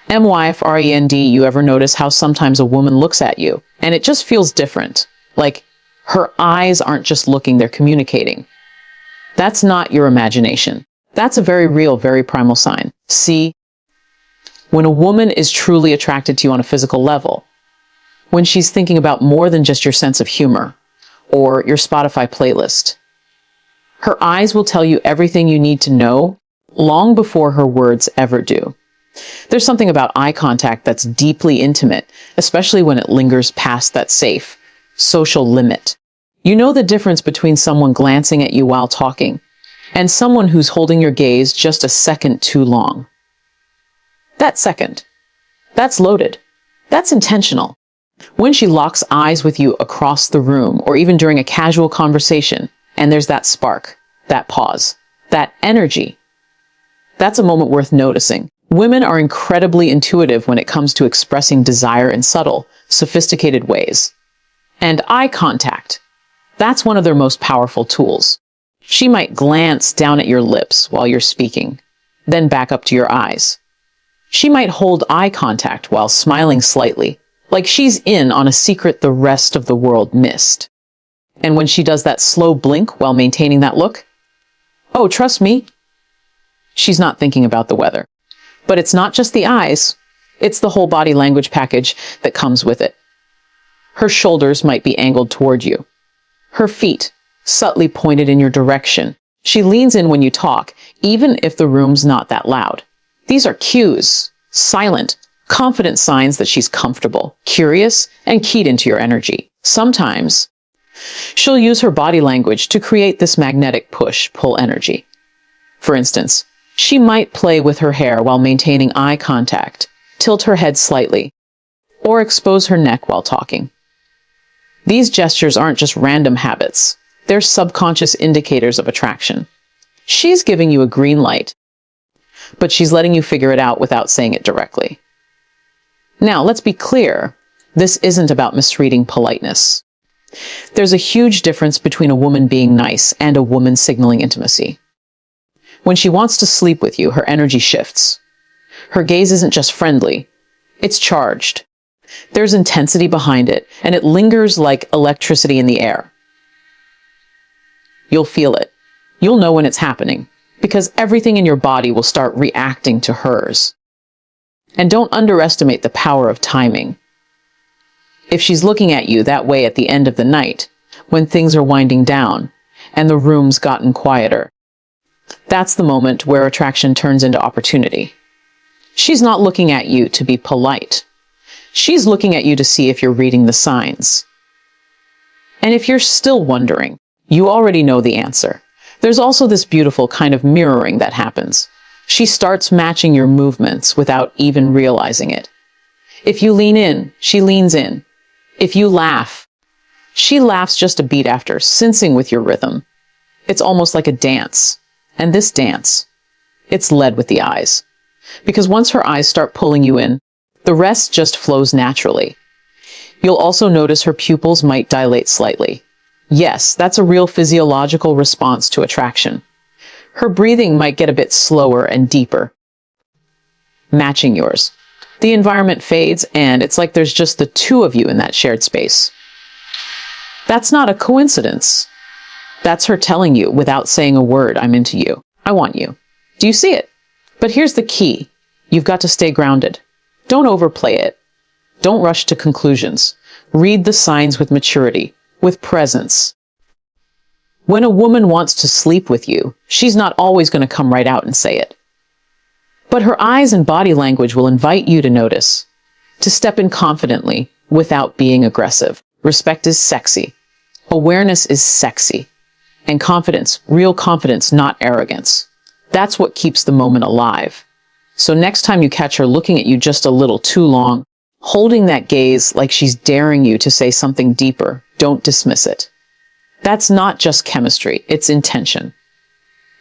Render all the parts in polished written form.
myfriend, you ever notice how sometimes a woman looks at you and it just feels different? Like her eyes aren't just looking, they're communicating. That's not your imagination. That's a very real, very primal sign. See, when a woman is truly attracted to you on a physical level, when she's thinking about more than just your sense of humor or your Spotify playlist, her eyes will tell you everything you need to know long before her words ever do. There's something about eye contact that's deeply intimate, especially when it lingers past that safe, social limit. You know the difference between someone glancing at you while talking and someone who's holding your gaze just a second too long. That second, that's loaded. That's intentional. When she locks eyes with you across the room or even during a casual conversation, and there's that spark, that pause, that energy, that's a moment worth noticing. Women are incredibly intuitive when it comes to expressing desire in subtle, sophisticated ways. And eye contact, that's one of their most powerful tools. She might glance down at your lips while you're speaking, then back up to your eyes. She might hold eye contact while smiling slightly, like she's in on a secret the rest of the world missed. And when she does that slow blink while maintaining that look, oh, trust me, she's not thinking about the weather. But it's not just the eyes, it's the whole body language package that comes with it. Her shoulders might be angled toward you. Her feet subtly pointed in your direction. She leans in when you talk, even if the room's not that loud. These are cues, silent, confident signs that she's comfortable, curious, and keyed into your energy. Sometimes, she'll use her body language to create this magnetic push-pull energy. For instance, she might play with her hair while maintaining eye contact, tilt her head slightly, or expose her neck while talking. These gestures aren't just random habits. They're subconscious indicators of attraction. She's giving you a green light, but she's letting you figure it out without saying it directly. Now, let's be clear. This isn't about misreading politeness. There's a huge difference between a woman being nice and a woman signaling intimacy. When she wants to sleep with you, her energy shifts. Her gaze isn't just friendly, it's charged. There's intensity behind it, and it lingers like electricity in the air. You'll feel it. You'll know when it's happening, because everything in your body will start reacting to hers. And don't underestimate the power of timing. If she's looking at you that way at the end of the night, when things are winding down, and the room's gotten quieter, that's the moment where attraction turns into opportunity. She's not looking at you to be polite. She's looking at you to see if you're reading the signs. And if you're still wondering, you already know the answer. There's also this beautiful kind of mirroring that happens. She starts matching your movements without even realizing it. If you lean in, she leans in. If you laugh, she laughs just a beat after, sensing with your rhythm. It's almost like a dance. And this dance, it's led with the eyes. Because once her eyes start pulling you in, the rest just flows naturally. You'll also notice her pupils might dilate slightly. Yes, that's a real physiological response to attraction. Her breathing might get a bit slower and deeper, matching yours. The environment fades, and it's like there's just the two of you in that shared space. That's not a coincidence. That's her telling you, without saying a word, I'm into you. I want you. Do you see it? But here's the key. You've got to stay grounded. Don't overplay it. Don't rush to conclusions. Read the signs with maturity, with presence. When a woman wants to sleep with you, she's not always going to come right out and say it. But her eyes and body language will invite you to notice, to step in confidently without being aggressive. Respect is sexy. Awareness is sexy. And confidence, real confidence, not arrogance. That's what keeps the moment alive. So next time you catch her looking at you just a little too long, holding that gaze like she's daring you to say something deeper, don't dismiss it. That's not just chemistry, it's intention.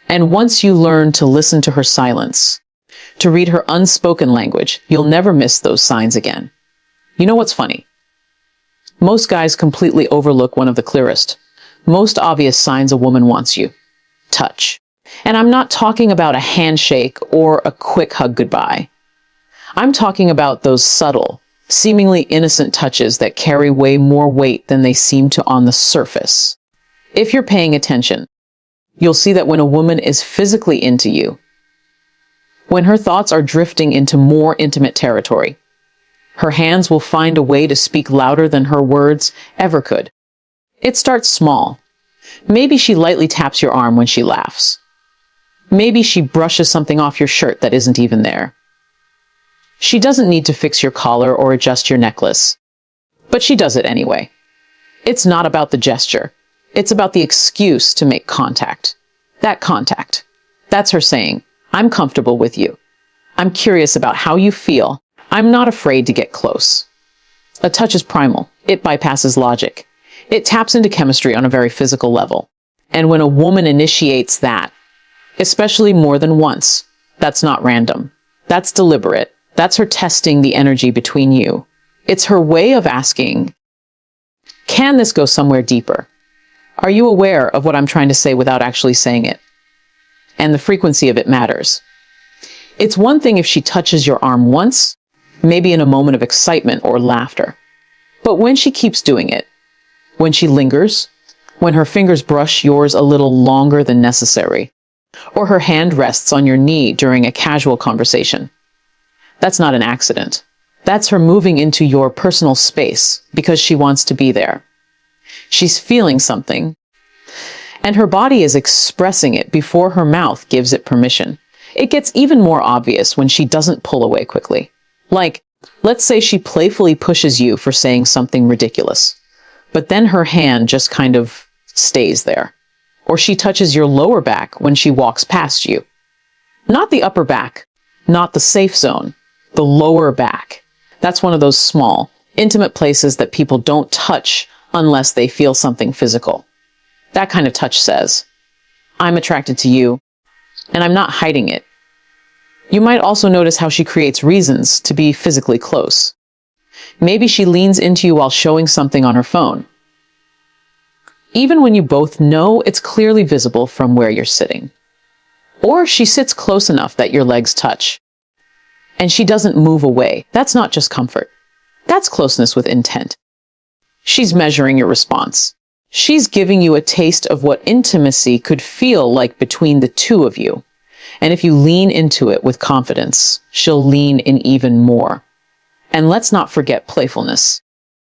And once you learn to listen to her silence, to read her unspoken language, you'll never miss those signs again. You know what's funny? Most guys completely overlook one of the clearest, most obvious signs a woman wants you. Touch. And I'm not talking about a handshake or a quick hug goodbye. I'm talking about those subtle, seemingly innocent touches that carry way more weight than they seem to on the surface. If you're paying attention, you'll see that when a woman is physically into you, when her thoughts are drifting into more intimate territory, her hands will find a way to speak louder than her words ever could. It starts small. Maybe she lightly taps your arm when she laughs. Maybe she brushes something off your shirt that isn't even there. She doesn't need to fix your collar or adjust your necklace, but she does it anyway. It's not about the gesture. It's about the excuse to make contact. That contact. That's her saying, I'm comfortable with you. I'm curious about how you feel. I'm not afraid to get close. A touch is primal. It bypasses logic. It taps into chemistry on a very physical level. And when a woman initiates that, especially more than once, that's not random. That's deliberate. That's her testing the energy between you. It's her way of asking, can this go somewhere deeper? Are you aware of what I'm trying to say without actually saying it? And the frequency of it matters. It's one thing if she touches your arm once, maybe in a moment of excitement or laughter. But when she keeps doing it, when she lingers, when her fingers brush yours a little longer than necessary, or her hand rests on your knee during a casual conversation, that's not an accident. That's her moving into your personal space because she wants to be there. She's feeling something, and her body is expressing it before her mouth gives it permission. It gets even more obvious when she doesn't pull away quickly. Like, let's say she playfully pushes you for saying something ridiculous, but then her hand just kind of stays there. Or she touches your lower back when she walks past you. Not the upper back, not the safe zone, the lower back. That's one of those small, intimate places that people don't touch unless they feel something physical. That kind of touch says, I'm attracted to you, and I'm not hiding it. You might also notice how she creates reasons to be physically close. Maybe she leans into you while showing something on her phone, even when you both know it's clearly visible from where you're sitting. Or she sits close enough that your legs touch, and she doesn't move away. That's not just comfort. That's closeness with intent. She's measuring your response. She's giving you a taste of what intimacy could feel like between the two of you. And if you lean into it with confidence, she'll lean in even more. And let's not forget playfulness.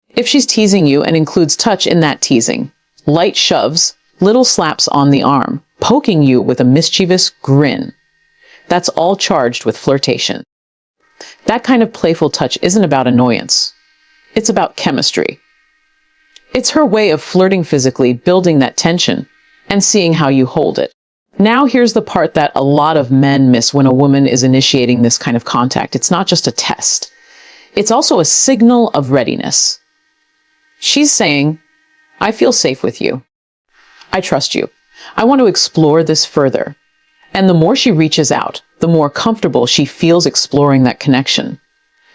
If she's teasing you and includes touch in that teasing, light shoves, little slaps on the arm, poking you with a mischievous grin, that's all charged with flirtation. That kind of playful touch isn't about annoyance. It's about chemistry. It's her way of flirting physically, building that tension, and seeing how you hold it. Now here's the part that a lot of men miss when a woman is initiating this kind of contact. It's not just a test. It's also a signal of readiness. She's saying, I feel safe with you. I trust you. I want to explore this further. And the more she reaches out, the more comfortable she feels exploring that connection.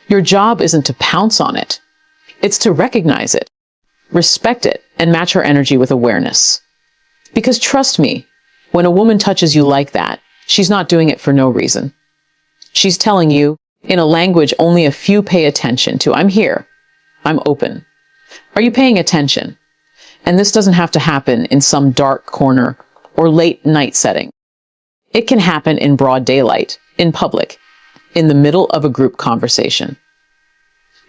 Your job isn't to pounce on it. It's to recognize it, respect it, and match her energy with awareness. Because trust me, when a woman touches you like that, she's not doing it for no reason. She's telling you, in a language only a few pay attention to, I'm here. I'm open. Are you paying attention? And this doesn't have to happen in some dark corner or late night setting. It can happen in broad daylight, in public, in the middle of a group conversation.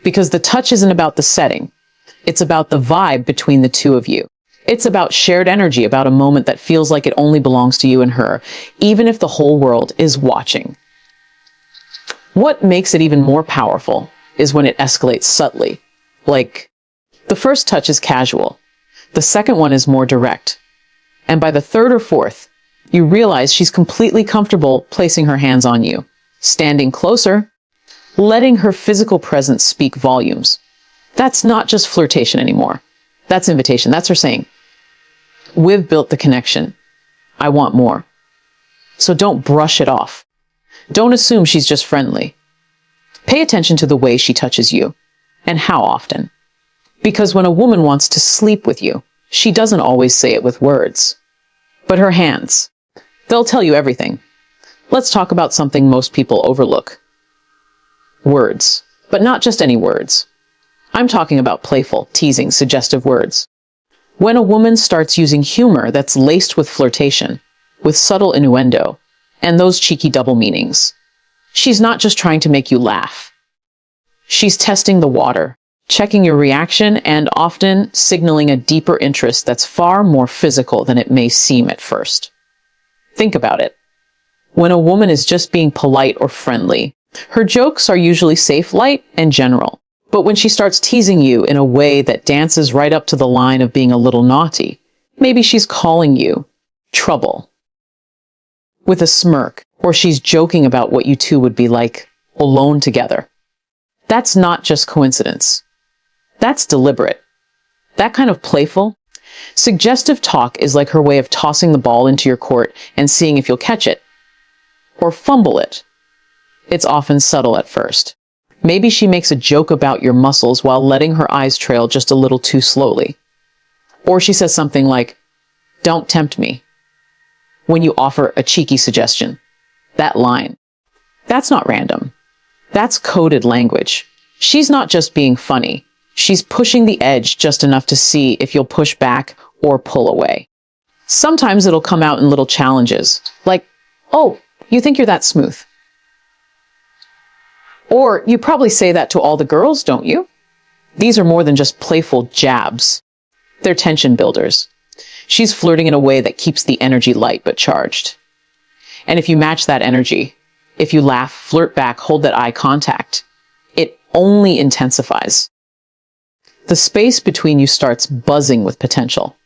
Because the touch isn't about the setting. It's about the vibe between the two of you. It's about shared energy, about a moment that feels like it only belongs to you and her, even if the whole world is watching. What makes it even more powerful is when it escalates subtly. Like, the first touch is casual. The second one is more direct. And by the third or fourth, you realize she's completely comfortable placing her hands on you, standing closer, letting her physical presence speak volumes. That's not just flirtation anymore. That's invitation. That's her saying, we've built the connection. I want more. So don't brush it off. Don't assume she's just friendly. Pay attention to the way she touches you and how often. Because when a woman wants to sleep with you, she doesn't always say it with words. But her hands, they'll tell you everything. Let's talk about something most people overlook. Words. But not just any words. I'm talking about playful, teasing, suggestive words. When a woman starts using humor that's laced with flirtation, with subtle innuendo, and those cheeky double meanings, she's not just trying to make you laugh. She's testing the water, checking your reaction, and often signaling a deeper interest that's far more physical than it may seem at first. Think about it. When a woman is just being polite or friendly, her jokes are usually safe, light, and general. But when she starts teasing you in a way that dances right up to the line of being a little naughty, maybe she's calling you trouble with a smirk, or she's joking about what you two would be like alone together. That's not just coincidence. That's deliberate. That kind of playful, suggestive talk is like her way of tossing the ball into your court and seeing if you'll catch it or fumble it. It's often subtle at first. Maybe she makes a joke about your muscles while letting her eyes trail just a little too slowly. Or she says something like, "Don't tempt me," when you offer a cheeky suggestion. That line. That's not random. That's coded language. She's not just being funny. She's pushing the edge just enough to see if you'll push back or pull away. Sometimes it'll come out in little challenges, like, "Oh, you think you're that smooth?" Or, "You probably say that to all the girls, don't you?" These are more than just playful jabs. They're tension builders. She's flirting in a way that keeps the energy light but charged. And if you match that energy, if you laugh, flirt back, hold that eye contact, it only intensifies. The space between you starts buzzing with potential.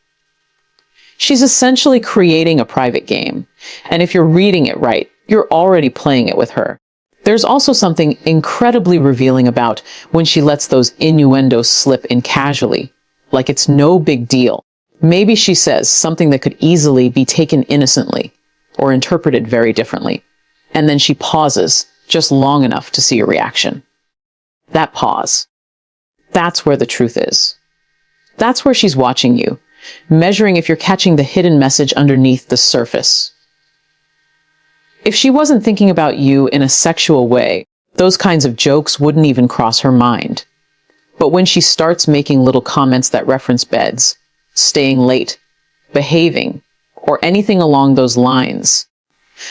She's essentially creating a private game. And if you're reading it right, you're already playing it with her. There's also something incredibly revealing about when she lets those innuendos slip in casually, like it's no big deal. Maybe she says something that could easily be taken innocently or interpreted very differently. And then she pauses just long enough to see your reaction. That pause. That's where the truth is. That's where she's watching you, measuring if you're catching the hidden message underneath the surface. If she wasn't thinking about you in a sexual way, those kinds of jokes wouldn't even cross her mind. But when she starts making little comments that reference beds, staying late, behaving, or anything along those lines,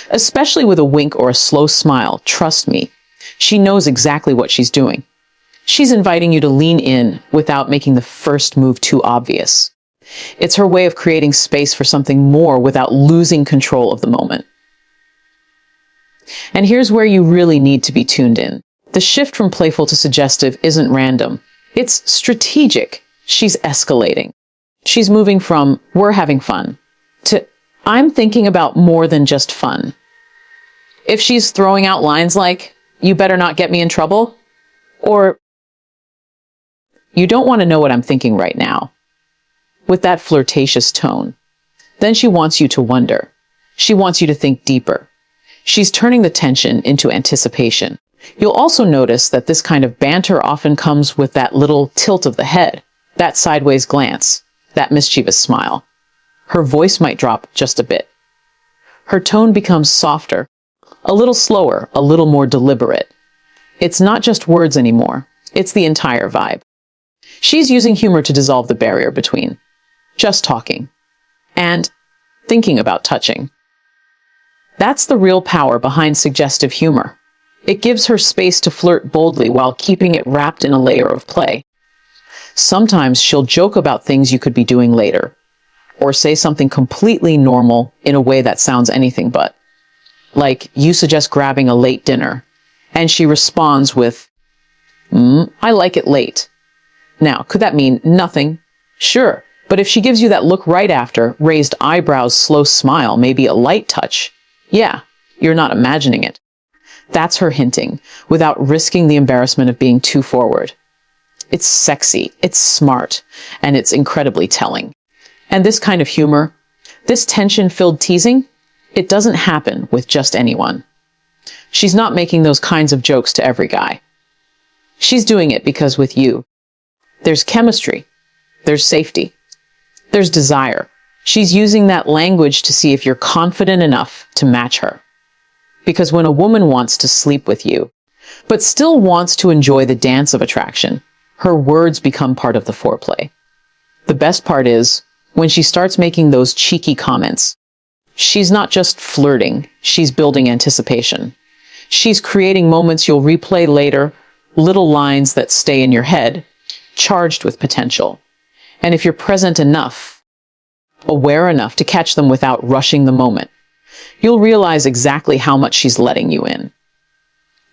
especially with a wink or a slow smile, trust me, she knows exactly what she's doing. She's inviting you to lean in without making the first move too obvious. It's her way of creating space for something more without losing control of the moment. And here's where you really need to be tuned in. The shift from playful to suggestive isn't random. It's strategic. She's escalating. She's moving from "we're having fun" to "I'm thinking about more than just fun." If she's throwing out lines like, "You better not get me in trouble," or "You don't want to know what I'm thinking right now," with that flirtatious tone, then she wants you to wonder. She wants you to think deeper. She's turning the tension into anticipation. You'll also notice that this kind of banter often comes with that little tilt of the head, that sideways glance, that mischievous smile. Her voice might drop just a bit. Her tone becomes softer, a little slower, a little more deliberate. It's not just words anymore. It's the entire vibe. She's using humor to dissolve the barrier between just talking and thinking about touching. That's the real power behind suggestive humor. It gives her space to flirt boldly while keeping it wrapped in a layer of play. Sometimes she'll joke about things you could be doing later, or say something completely normal in a way that sounds anything but. Like, you suggest grabbing a late dinner, and she responds with, "I like it late." Now, could that mean nothing? Sure, but if she gives you that look right after, raised eyebrows, slow smile, maybe a light touch, yeah, you're not imagining it. That's her hinting, without risking the embarrassment of being too forward. It's sexy, it's smart, and it's incredibly telling. And this kind of humor, this tension-filled teasing, it doesn't happen with just anyone. She's not making those kinds of jokes to every guy. She's doing it because with you, there's chemistry, there's safety, there's desire. She's using that language to see if you're confident enough to match her. Because when a woman wants to sleep with you, but still wants to enjoy the dance of attraction. Her words become part of the foreplay. The best part is, when she starts making those cheeky comments, she's not just flirting, she's building anticipation. She's creating moments you'll replay later, little lines that stay in your head, charged with potential. And if you're present enough, aware enough to catch them without rushing the moment, you'll realize exactly how much she's letting you in.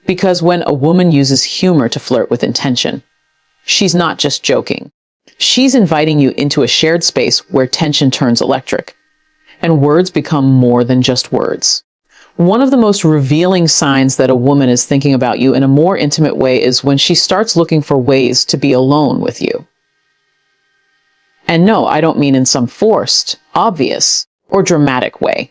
Because when a woman uses humor to flirt with intention, she's not just joking. She's inviting you into a shared space where tension turns electric, and words become more than just words. One of the most revealing signs that a woman is thinking about you in a more intimate way is when she starts looking for ways to be alone with you. And no, I don't mean in some forced, obvious, or dramatic way.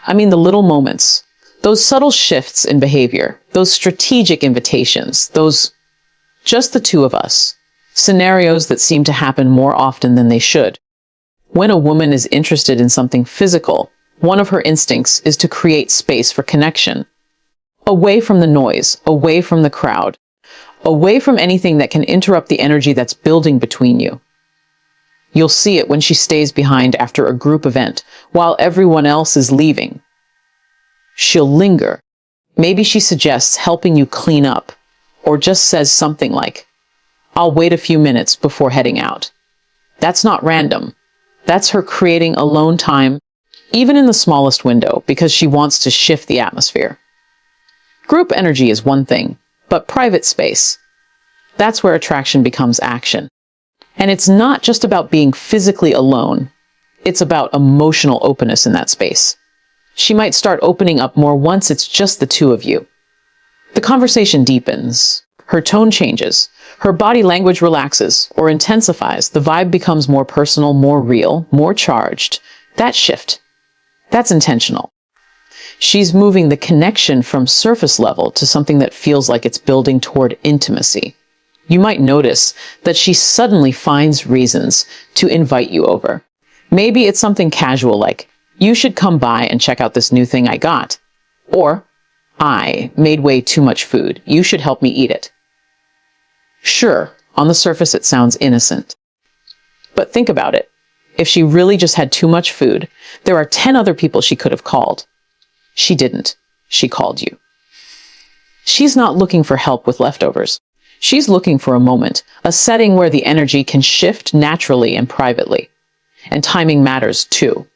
I mean the little moments, those subtle shifts in behavior, those strategic invitations, those just the two of us, scenarios that seem to happen more often than they should. When a woman is interested in something physical, one of her instincts is to create space for connection. Away from the noise, away from the crowd, away from anything that can interrupt the energy that's building between you. You'll see it when she stays behind after a group event, while everyone else is leaving. She'll linger. Maybe she suggests helping you clean up, or just says something like, "I'll wait a few minutes before heading out." That's not random. That's her creating alone time, even in the smallest window, because she wants to shift the atmosphere. Group energy is one thing, but private space, that's where attraction becomes action. And it's not just about being physically alone. It's about emotional openness in that space. She might start opening up more once it's just the two of you. The conversation deepens. Her tone changes. Her body language relaxes or intensifies. The vibe becomes more personal, more real, more charged. That shift, that's intentional. She's moving the connection from surface level to something that feels like it's building toward intimacy. You might notice that she suddenly finds reasons to invite you over. Maybe it's something casual like, "You should come by and check out this new thing I got." Or, "I made way too much food. You should help me eat it." Sure, on the surface it sounds innocent. But think about it. If she really just had too much food, there are 10 other people she could have called. She didn't. She called you. She's not looking for help with leftovers. She's looking for a moment, a setting where the energy can shift naturally and privately. And timing matters too.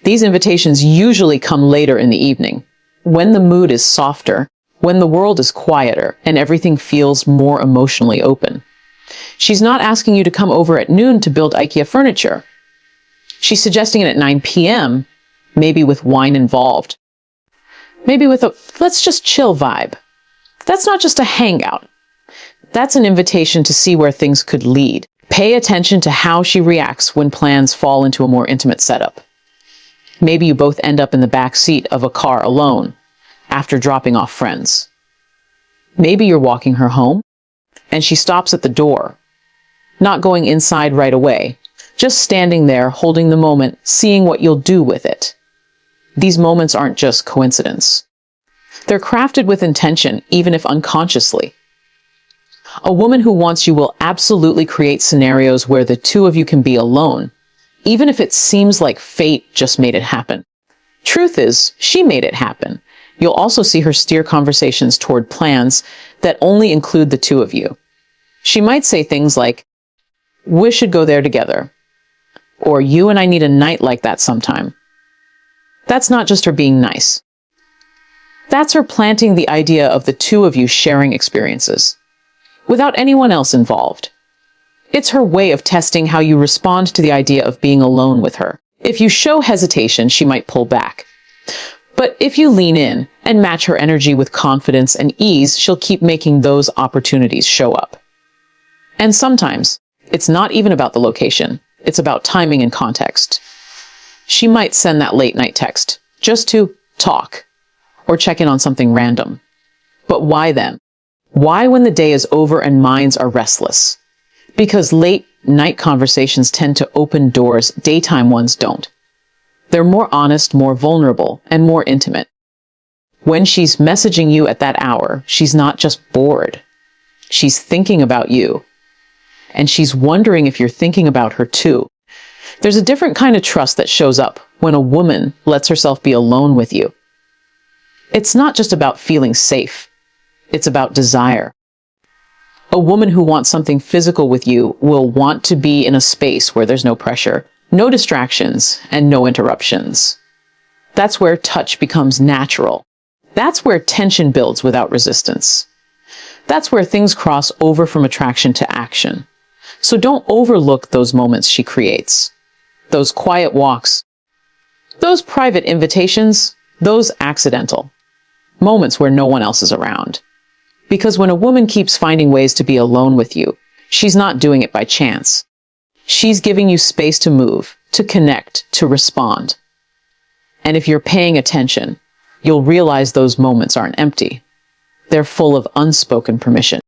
These invitations usually come later in the evening, when the mood is softer, when the world is quieter, and everything feels more emotionally open. She's not asking you to come over at noon to build IKEA furniture. She's suggesting it at 9 p.m., maybe with wine involved. Maybe with a "let's just chill" vibe. That's not just a hangout. That's an invitation to see where things could lead. Pay attention to how she reacts when plans fall into a more intimate setup. Maybe you both end up in the back seat of a car alone after dropping off friends. Maybe you're walking her home and she stops at the door, not going inside right away, just standing there holding the moment, seeing what you'll do with it. These moments aren't just coincidence. They're crafted with intention, even if unconsciously. A woman who wants you will absolutely create scenarios where the two of you can be alone, even if it seems like fate just made it happen. Truth is, she made it happen. You'll also see her steer conversations toward plans that only include the two of you. She might say things like, "We should go there together," or "You and I need a night like that sometime." That's not just her being nice. That's her planting the idea of the two of you sharing experiences, without anyone else involved. It's her way of testing how you respond to the idea of being alone with her. If you show hesitation, she might pull back. But if you lean in and match her energy with confidence and ease, she'll keep making those opportunities show up. And sometimes, it's not even about the location. It's about timing and context. She might send that late night text just to talk or check in on something random. But why then? Why when the day is over and minds are restless? Because late night conversations tend to open doors daytime ones don't. They're more honest, more vulnerable, and more intimate. When she's messaging you at that hour, she's not just bored. She's thinking about you. And she's wondering if you're thinking about her too. There's a different kind of trust that shows up when a woman lets herself be alone with you. It's not just about feeling safe. It's about desire. A woman who wants something physical with you will want to be in a space where there's no pressure, no distractions, and no interruptions. That's where touch becomes natural. That's where tension builds without resistance. That's where things cross over from attraction to action. So don't overlook those moments she creates. Those quiet walks, those private invitations, those accidental moments where no one else is around. Because when a woman keeps finding ways to be alone with you, she's not doing it by chance. She's giving you space to move, to connect, to respond. And if you're paying attention, you'll realize those moments aren't empty. They're full of unspoken permission.